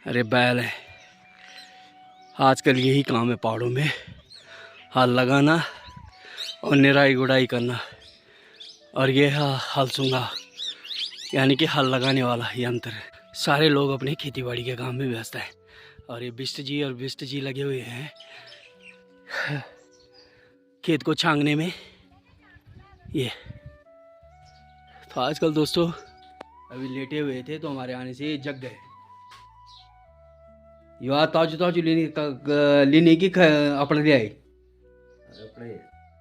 अरे बैल है। आजकल यही काम है पहाड़ों में, हल लगाना और निराई गुड़ाई करना। और ये है हल सूंगा, यानी कि हल लगाने वाला यंत्र। सारे लोग अपने खेती बाड़ी के काम में व्यस्त हैं और ये बिष्ट जी लगे हुए हैं खेत को छांगने में। ये तो आजकल दोस्तों अभी लेटे हुए थे तो हमारे आने से ये जग गए। युवा ताजु ताजु लेने की अपने ले आए,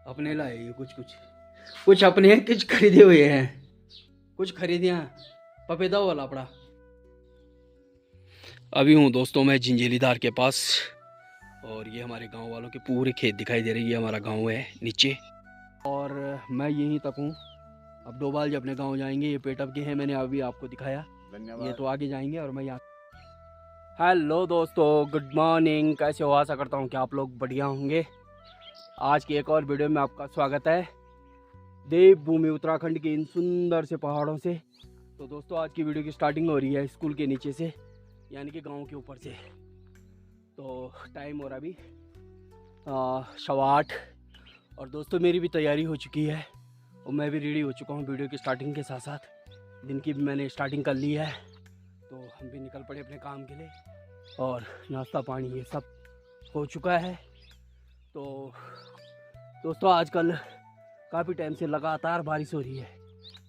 अपने लाए। ये कुछ कुछ कुछ अपने हैं, कुछ खरीदे हुए हैं, कुछ खरीदे हैं पपेदा वाला पड़ा। अभी हूँ दोस्तों मैं जिंजेलीदार के पास और ये हमारे गांव वालों के पूरे खेत दिखाई दे रही है। हमारा गांव है नीचे और मैं यहीं तक हूँ। अब डोबाल जी अपने गांव जाएंगे। ये पेटअप के हैं, मैंने अभी आपको दिखाया। ये तो आगे जाएंगे और मैं यहाँ। हेलो दोस्तों, गुड मॉर्निंग। कैसे हो? आशा करता हूँ कि आप लोग बढ़िया होंगे। आज की एक और वीडियो में आपका स्वागत है देवभूमि उत्तराखंड के इन सुंदर से पहाड़ों से। तो दोस्तों आज की वीडियो की स्टार्टिंग हो रही है स्कूल के नीचे से, यानी कि गांव के ऊपर से। तो टाइम हो रहा अभी 8:15 और दोस्तों मेरी भी तैयारी हो चुकी है और मैं भी रेडी हो चुका हूँ। वीडियो की स्टार्टिंग के साथ साथ दिन की भी मैंने स्टार्टिंग कर ली है। तो हम भी निकल पड़े अपने काम के लिए और नाश्ता पानी ये सब हो चुका है। तो दोस्तों आजकल काफ़ी टाइम से लगातार बारिश हो रही है।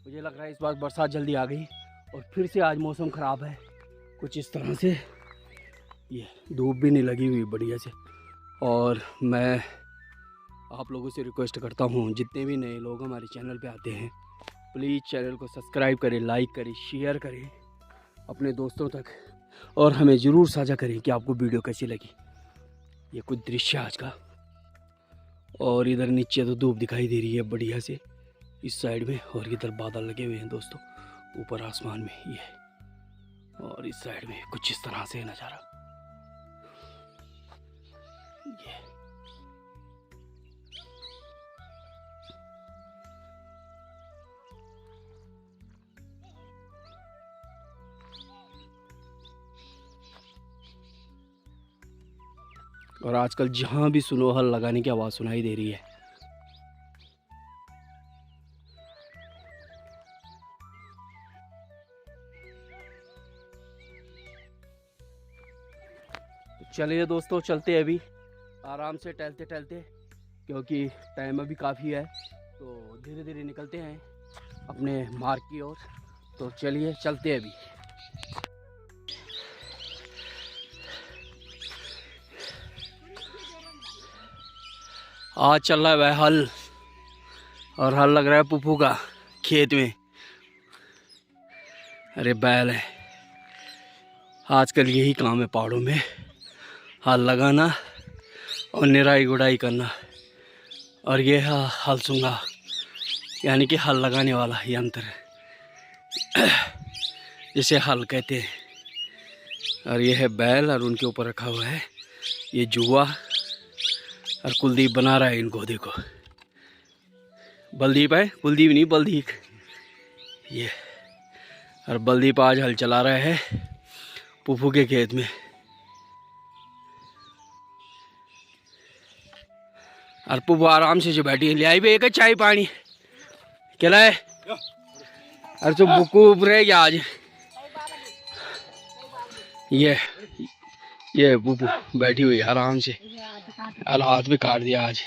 मुझे लग रहा है इस बार बरसात जल्दी आ गई और फिर से आज मौसम ख़राब है कुछ इस तरह से। ये धूप भी नहीं लगी हुई बढ़िया से। और मैं आप लोगों से रिक्वेस्ट करता हूँ, जितने भी नए लोग हमारे चैनल पे आते हैं प्लीज़ चैनल को सब्सक्राइब करें, लाइक करें, शेयर करें अपने दोस्तों तक और हमें ज़रूर साझा करें कि आपको वीडियो कैसी लगी। ये कुछ दृश्य आज का। और इधर नीचे तो धूप दिखाई दे रही है बढ़िया से इस साइड में, और इधर बादल लगे हुए हैं दोस्तों ऊपर आसमान में ये। और इस साइड में कुछ इस तरह से नज़ारा ये। और आजकल जहाँ भी सुनो हल लगाने की आवाज़ सुनाई दे रही है। तो चलिए दोस्तों चलते हैं अभी आराम से टहलते टहलते, क्योंकि टाइम अभी काफ़ी है। तो धीरे धीरे निकलते हैं अपने मार्ग की ओर। तो चलिए चलते हैं अभी। आज चल रहा है वह हल, और हल लग रहा है पुप्पू का खेत में। अरे बैल है। आजकल यही काम है पहाड़ों में, हल लगाना और निराई गुड़ाई करना। और ये है हल सूंगा, यानी कि हल लगाने वाला यंत्र जिसे हल कहते हैं। और ये है बैल और उनके ऊपर रखा हुआ है ये जुआ। और कुलदीप बना रहा है इनको, देखो बलदीप है, कुलदीप नहीं बलदीप ये। और बलदीप आज हल चला रहा है पुप्पू के खेत में। और पुप्पू आराम से जो बैठी है, ले आई भी एक चाय पानी क्या है। अरे तो बुकू रह गया आज ये पुप्पू बैठी हुई आराम से, और हाथ भी काट दिया आज।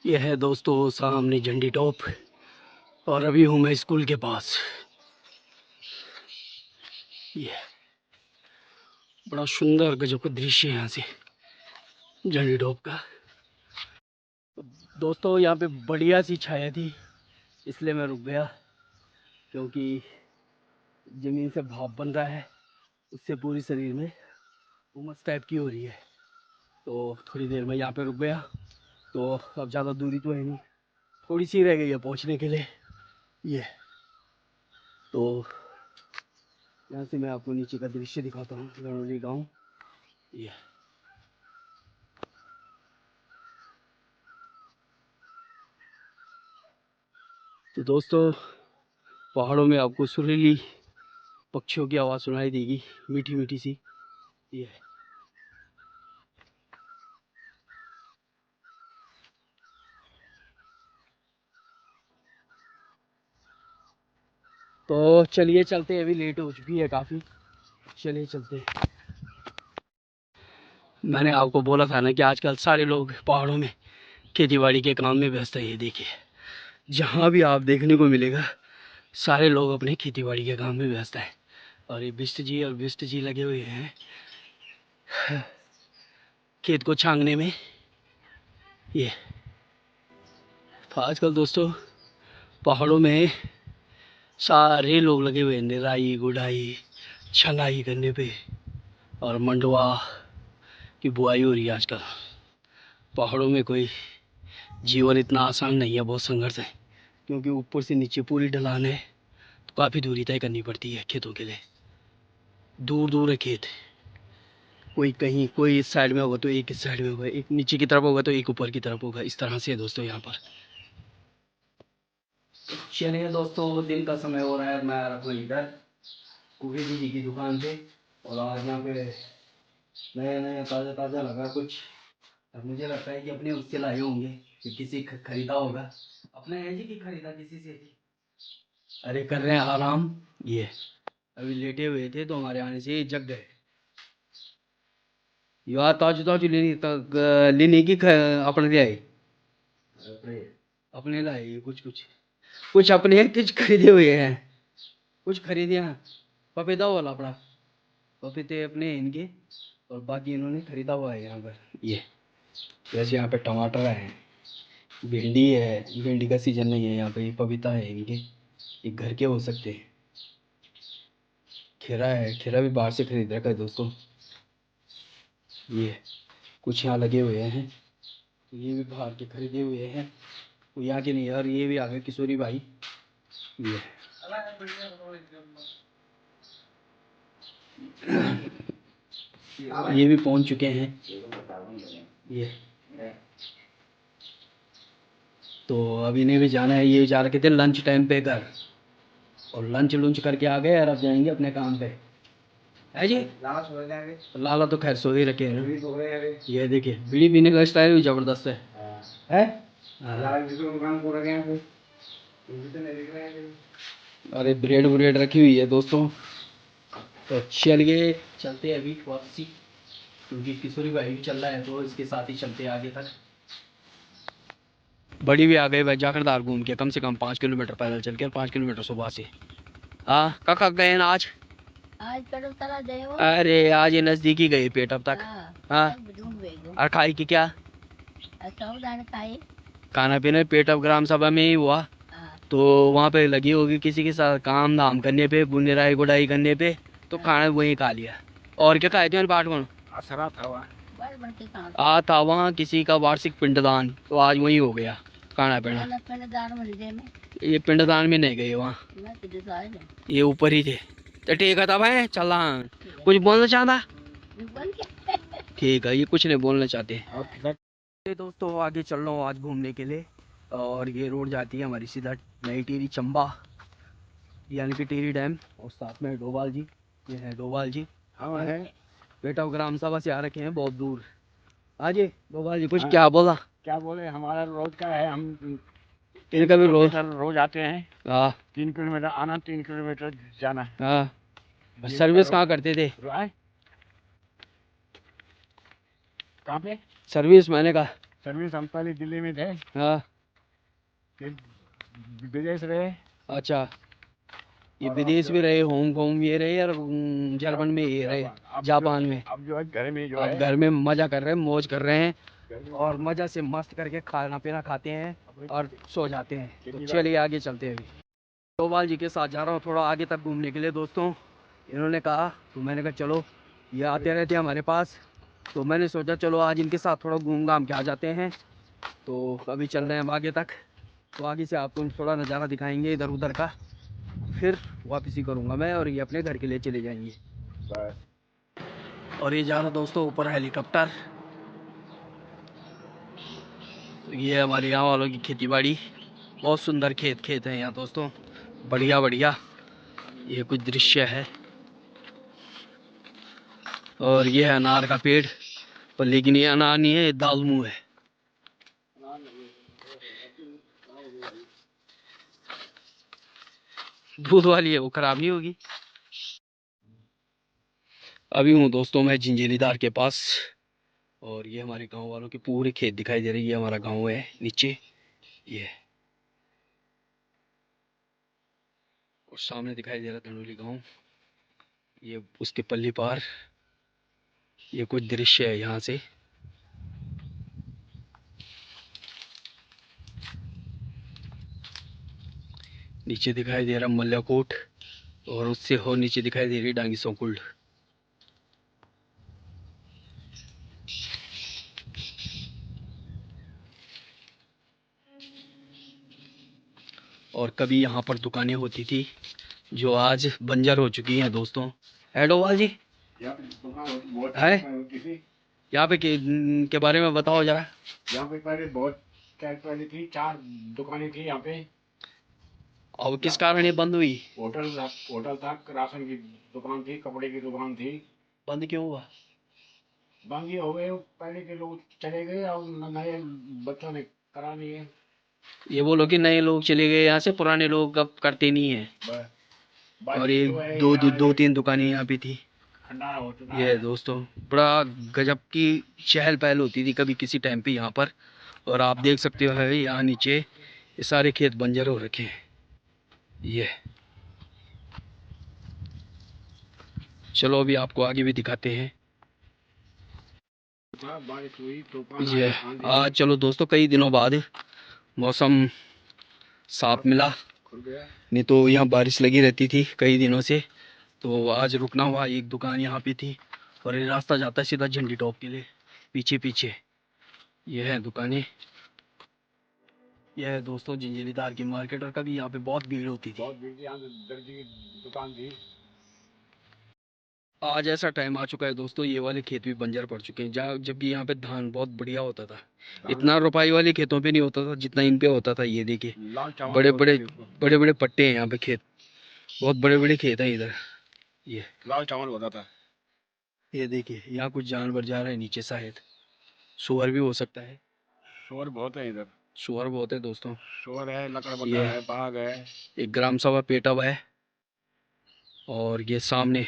ये है दोस्तों सामने झंडी टॉप, और अभी हूँ मैं स्कूल के पास। ये बड़ा सुंदर गजब का दृश्य है यहाँ से झंडी टॉप का। दोस्तों यहाँ पे बढ़िया सी छाया थी इसलिए मैं रुक गया, क्योंकि ज़मीन से भाप बन रहा है, उससे पूरी शरीर में उमस टाइप की हो रही है। तो थोड़ी देर में यहाँ पे रुक गया। तो अब ज़्यादा दूरी तो है नहीं, थोड़ी सी रह गई है पहुँचने के लिए ये। तो यहाँ से मैं आपको नीचे का दृश्य दिखाता हूँ, गणोली गाँव। ये तो दोस्तों, पहाड़ों में आपको सुरीली पक्षियों की आवाज़ सुनाई देगी, मीठी मीठी सी। ये तो चलिए चलते हैं, अभी लेट हो चुकी है काफ़ी। चलिए चलते हैं। मैंने आपको बोला था ना कि आजकल सारे लोग पहाड़ों में खेती-बाड़ी के काम में व्यस्त है। ये देखिए, जहाँ भी आप देखने को मिलेगा, सारे लोग अपने खेती-बाड़ी के काम में व्यस्त हैं। और ये बिष्ट जी और बिष्ट जी लगे हुए हैं खेत को छांगने में। ये तो आजकल दोस्तों पहाड़ों में सारे लोग लगे हुए हैं निराई गुड़ाई छंगाई करने पे, और मंडवा की बुआई हो रही है। आजकल पहाड़ों में कोई जीवन इतना आसान नहीं है, बहुत संघर्ष है, क्योंकि ऊपर से नीचे पूरी ढलान है। तो काफ़ी दूरी तय करनी पड़ती है खेतों के लिए। दूर दूर है खेत, कोई कहीं, कोई इस साइड में होगा तो एक इस साइड में होगा, एक नीचे की तरफ होगा तो एक ऊपर की तरफ होगा। इस तरह से है दोस्तों यहाँ पर। चलिए दोस्तों, दिन का समय हो रहा है, मैं आ रहा हूँ इधर कुबी जी की दुकान पे। और आज यहाँ पे नया नया ताज़ा ताज़ा लगा कुछ। अब मुझे लगता है कि अपने उससे लाए होंगे, कि किसी खरीदा होगा। अपने है जी कि खरीदा किसी से जी? अरे कर रहे हैं आराम। ये अभी लेटे हुए थे तो हमारे आने से जग गए। यार ताजू ताजू लेने की अपने ले आए, अपने लाए कुछ कुछ कुछ अपने कुछ खरीदे हुए हैं, कुछ खरीदे हैं। पपीता वाला अपना पपीते अपने हैं इनके, और बाकी इन्होंने खरीदा हुआ है यहाँ पर। ये जैसे यहाँ पे टमाटर है, भिंडी है, भिंडी का सीजन नहीं है यहाँ पे, ये पपीता है इनके, ये घर के हो सकते हैं। खीरा है, खीरा भी बाहर से खरीद रखा है दोस्तों। ये कुछ यहाँ लगे हुए हैं, ये भी बाहर के खरीदे हुए हैं, वो यहाँ के नहीं है। और ये भी आ गए किशोरी भाई। ये भी पहुंच चुके हैं। ये तो अभी इन्हें भी जाना है, ये जा रखे थे लंच टाइम पे घर, और लंच लुंच करके आ गए और अब जाएंगे अपने काम पे। है जी, लाला तो खैर सो ही रखे हैं। ये देखिए बीड़ी पीने का स्टाइल भी जबरदस्त है। है अरे ब्रेड ब्रेड रखी हुई है दोस्तों। तो चलिए चलते हैं अभी वापसी, क्योंकि किशोरी भाई भी चल रहा है तो इसके साथ ही चलते हैं आगे तक। बड़ी भी आ गए भाई, जाखरदार घूम के कम से कम 5 किलोमीटर पैदल चल के, 5 किलोमीटर सुबह से। हाँ कहाँ गए ना आज? आज पेटअप तला गए हो? अरे आज ये नजदीकी गए पेटअप तक। हाँ और खाई की क्या? खाना पीना पेटअप ग्राम सभा में ही हुआ। तो वहाँ पे लगी होगी किसी के साथ काम धाम करने पे, बुनिराई गुड़ाई करने पे, तो खाना वहीं खा लिया। और क्या खाए थे पाठ में? था वहाँ किसी का वार्षिक पिंडदान, तो आज वही हो गया खाना पीना। ये पिंडदान में नहीं गए वहाँ, ये ऊपर ही थे। तो ठीक है तब है चल रहा, कुछ बोलना चाहता? ठीक है, ये कुछ नहीं बोलना चाहते। दोस्तों आगे चल रहा हूँ आज घूमने के लिए, और ये रोड जाती है हमारी सीधा नई टिहरी चंबा, यानी कि टिहरी डैम, और साथ में डोभाल जी। ये है डोभाल जी। हाँ है, बेटा ग्राम सभा से आ रखे हैं बहुत दूर। हाँ जी डोभाल जी कुछ क्या बोला? क्या बोले, हमारा रोज का है, हम इनका भी रोज आते हैं। हाँ 3 किलोमीटर आना, 3 किलोमीटर जाना। हाँ सर्विस कहाँ करते थे? कहाँ पे सर्विस? मैंने कहा सर्विस हम पहले दिल्ली में थे। हाँ फिर विदेश रहे। अच्छा, ये विदेश भी रहे, हांगकांग ये रहे, और जर्मन में ये रहे, जापान में। अब जो है घर में, जो है घर में मजा कर रहे हैं, मौज कर रहे हैं, और मजा से मस्त करके खाना पीना खाते हैं और सो जाते हैं। तो चलिए आगे चलते हैं। अभी डोभाल जी के साथ जा रहा हूँ थोड़ा आगे तक घूमने के लिए दोस्तों। इन्होंने कहा तो मैंने कहा चलो, ये आते रहते हैं हमारे पास, तो मैंने सोचा चलो आज इनके साथ थोड़ा घूम घाम के आ जाते हैं। तो अभी चल रहे हैं हम आगे तक, तो आगे से आपको थोड़ा नज़ारा दिखाएंगे इधर उधर का, फिर वापसी करूँगा मैं और ये अपने घर के लिए चले जाएंगे। बस। और ये जा रहा दोस्तों ऊपर हेलीकॉप्टर। ये है हमारे यहाँ वालों की खेती बाड़ी, बहुत सुंदर खेत है यहाँ दोस्तों, बढ़िया बढ़िया। ये कुछ दृश्य है। और ये है अनार का पेड़, पर लेकिन ये अनार नहीं है, ये दालमू है। दूध वाली है, वो खराब नहीं होगी। अभी हूँ दोस्तों मैं झिंझेलीदार के पास, और ये हमारे गांव वालों के पूरे खेत दिखाई दे रही है। हमारा गांव है नीचे ये, और सामने दिखाई दे रहा धनोली गांव, ये उसके पल्ली पार। ये कुछ दृश्य है यहाँ से। नीचे दिखाई दे रहा मल्याकोट, और उससे हो नीचे दिखाई दे रही डांगी सोकुल्ड। और कभी यहाँ पर दुकानें होती थी जो आज बंजर हो चुकी हैं दोस्तों। एडोवाल जी है यहाँ पे के बारे में बताओ जरा। यहाँ पे पहले बहुत पहले थी, 4 दुकानें थी यहाँ पे। और किस कारण ये बंद हुई? होटल था, राशन की दुकान थी, कपड़े की दुकान थी। बंद क्यों हुआ? बंद ये हो गए, पहले के लोग चले गए और नए बच्चों ने करा नहीं है। ये बोलो कि नए लोग चले गए यहाँ से, पुराने लोग अब करते नहीं है। और ये दो तीन दुकानें यहाँ पे थी। ये दोस्तों बड़ा गजब की चहल पहल होती थी कभी किसी टाइम पे यहाँ पर। और आप देख सकते हो है यहाँ नीचे ये सारे खेत बंजर हो रखे हैं। ये चलो अभी आपको आगे भी दिखाते हैं। बारिश हुई, ये आज चलो दोस्तों कई दिनों बाद मौसम साफ मिला, नहीं तो यहाँ बारिश लगी रहती थी कई दिनों से। तो आज रुकना हुआ, एक दुकान यहाँ पे थी, और ये रास्ता जाता है सीधा झंडी टॉप के लिए, पीछे पीछे ये है दुकानें। यह है दोस्तों झिंझेलीदार की मार्केट, और कभी यहाँ पे बहुत भीड़ होती थी। दर्जी की दुकान थी। आज ऐसा टाइम आ चुका है दोस्तों, ये वाले खेत भी बंजर पड़ चुके हैं। जहाँ जबकि यहाँ पे धान बहुत बढ़िया होता था, इतना रुपाई वाले खेतों पे नहीं होता था जितना इन पे होता था। ये देखिए बड़े बड़े पट्टे हैं यहाँ पे खेत, बहुत बड़े बड़े खेत हैं इधर। ये लाल चावल होता था। ये देखिए यहाँ कुछ जानवर जा रहे हैं नीचे, शायद सुअर भी हो सकता है। शोर बहुत है इधर, सुअर बहुत है दोस्तों। शोर है, लकड़बग्गा है, बाघ है। एक ग्राम सभा पेटा हुआ है। और ये सामने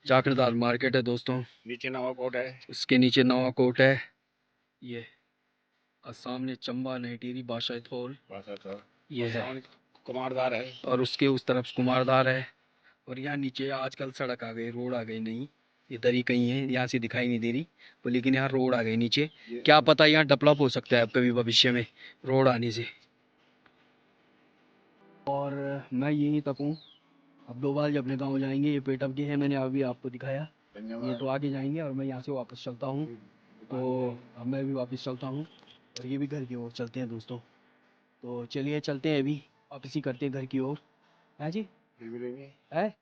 जाखड़दार मार्केट है दोस्तों, नीचे नवाकोट है, उसके नीचे नवाकोट है। ये और सामने चंबा नेटेरी बादशाह थोल ये है, कुमारधार है, और उसके उस तरफ कुमारधार है। और यहाँ नीचे आजकल सड़क आ गई, रोड आ गई, नहीं इधर ही कहीं है, यहाँ से दिखाई नहीं दे रही तो, लेकिन यहाँ रोड आ गई नीचे। क्या पता यहाँ डेवलप हो सकता है अब कभी भविष्य में रोड आने से। और मैं यहीं तक हूँ, अब 2 बार अपने गाँव जाएंगे। ये पेटअप के है, मैंने अभी आपको दिखाया, ये तो आगे जाएंगे और मैं यहाँ से वापस चलता हूँ। तो अब मैं भी वापस चलता हूँ, और ये भी घर की ओर चलते हैं दोस्तों। तो चलिए चलते हैं, अभी वापस ही करते हैं घर की ओर। है जी, है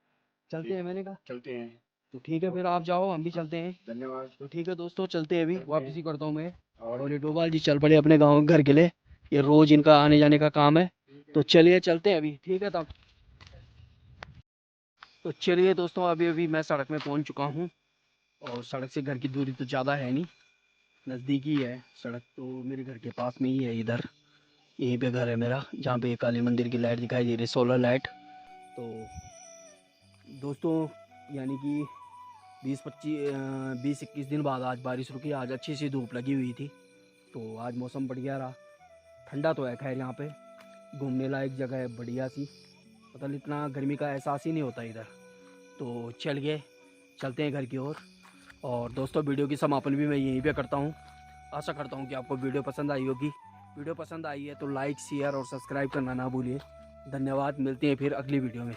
चलते हैं, मैंने कहा चलते हैं। तो ठीक है, फिर आप जाओ, हम भी चलते हैं। धन्यवाद। तो ठीक है दोस्तों, चलते हैं, अभी वापस ही करता हूँ मैं। और ये डोभाल जी चल पड़े अपने गाँव घर के लिए, ये रोज इनका आने जाने का काम है। तो चलिए चलते हैं अभी, ठीक है तब। तो चलिए दोस्तों, अभी अभी मैं सड़क में पहुंच चुका हूं, और सड़क से घर की दूरी तो ज़्यादा है नहीं, नज़दीक ही है सड़क, तो मेरे घर के पास में ही है इधर। यहीं पे घर है मेरा, जहाँ पे काली मंदिर की लाइट दिखाई दे रही है, सोलर लाइट। तो दोस्तों यानी कि 20-21 दिन बाद आज बारिश रुकी। आज अच्छी सी धूप लगी हुई थी, तो आज मौसम बढ़िया रहा, ठंडा तो है। खैर यहाँ पे घूमने लायक जगह है बढ़िया सी, मतलब इतना गर्मी का एहसास ही नहीं होता इधर। तो चलिए चलते हैं घर की ओर। और दोस्तों वीडियो की समापन भी मैं यहीं पे करता हूँ। आशा करता हूँ कि आपको वीडियो पसंद आई होगी। वीडियो पसंद आई है तो लाइक शेयर और सब्सक्राइब करना ना भूलिए। धन्यवाद, मिलते हैं फिर अगली वीडियो में।